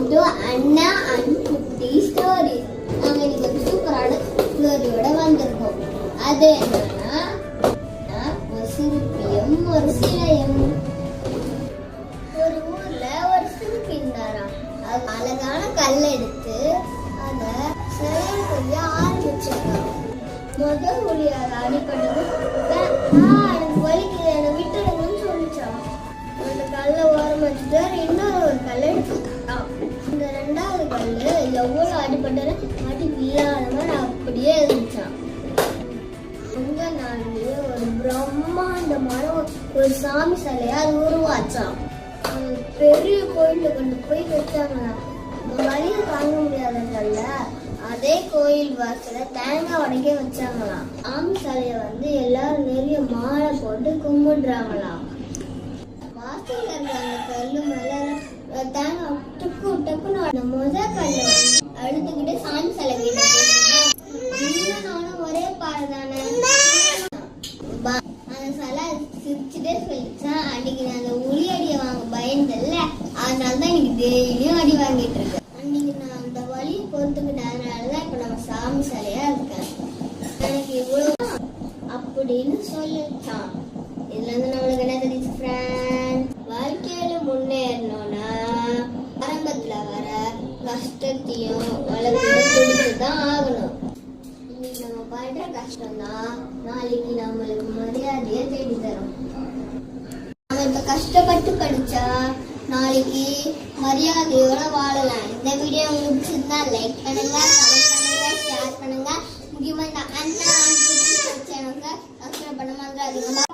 Welcome to Anna and குட்டி story. நாங்கள் இன்னைக்கு ஒரு சூப்பரான ஸ்டோரியோட வந்திருக்கோம். அது என்னன்னா, ஒரு சிற்பியும் ஒரு சிலையும். ஒரு ஊர்ல ஒரு சிற்பி இருந்தாராம். அது அழகான கல் எடுத்து அதை சிலையை செய்ய ஆரம்பிச்சிருக்காங்க. முதல் ஊழியர் அடிப்பட்டது எனக்கு வலிக்குது, என்னை விட்டுடுங்கன்னு சொல்லிச்சான். அந்த கல்லை ஓரம் வச்சுட்டு இன்னொரு ஒரு கல் எடுத்துட்டான். இந்த ரெண்டாவது கல் எவ்வளவு அடிப்பட்டது அடி இல்லாத மாதிரி அப்படியே இருந்துச்சான். அங்க நாளே ஒரு பிரம்மாண்டமான ஒரு சாமி சிலையா அது உருவாச்சான். பெரிய கோயில கொண்டு போய் வச்சாங்களாம். வழியை தாங்க முடியாதல்ல, அதே கோயில் வாசல தேங்காய் உடைக்க வச்சாங்களாம். சாமி சிலைய எல்லாரும் நிறைய மாலை போட்டு கும்பிடுறாங்களாம். வாசல்ல இருந்த அந்த கல்லு மேல தேங்காய் டக்கு டக்குன்னு அந்த முதல் கல்லை அழுதுகிட்டு சாமி சிலை வீட்டுனாலும் ஒரே பாறை தானே. அந்த சிலை சிரிச்சுட்டே சொல்லிச்சான், அன்னைக்கு நான் அந்த உளி அடியை வாங்க பயந்தல்ல, அதனாலதான் எனக்கு டெய்லியும் அடி வாங்கிட்டு இருக்கேன். அன்னைக்கு நான் அந்த வழியை பொறுத்துக்கிட்டதுனாலதான் இப்ப நம்ம சாமி சிலையா இருக்கேன். எனக்கு இவ்வளவு அப்படின்னு சொல்லிச்சான். இதுல இருந்து நம்மளுக்கு என்ன தெரியுது ஃப்ரெண்ட்? வாழ்க்கையில முன்னேறணும்னா ஆரம்பத்துல வர கஷ்டத்தையும் வளர்த்தையும் கொடுத்துதான் ஆகணும். இன்னைக்கு நம்ம பண்ற கஷ்டம்தான் நாளைக்கு நம்மளுக்கு மரியாதையை தேடி தரும். நம்ம இப்ப கஷ்டப்பட்டு படிச்சா நாளைக்கு மரியாதையோட வாழலாம். இந்த வீடியோ உங்களுக்கு பிடிச்சிருந்தா லைக் பண்ணுங்க, கமெண்ட் பண்ணுங்க, ஷேர் பண்ணுங்க. முக்கியமா இந்த அண்ணா சேனலுக்கு சப்ஸ்கிரைப் பண்ண மாதிரி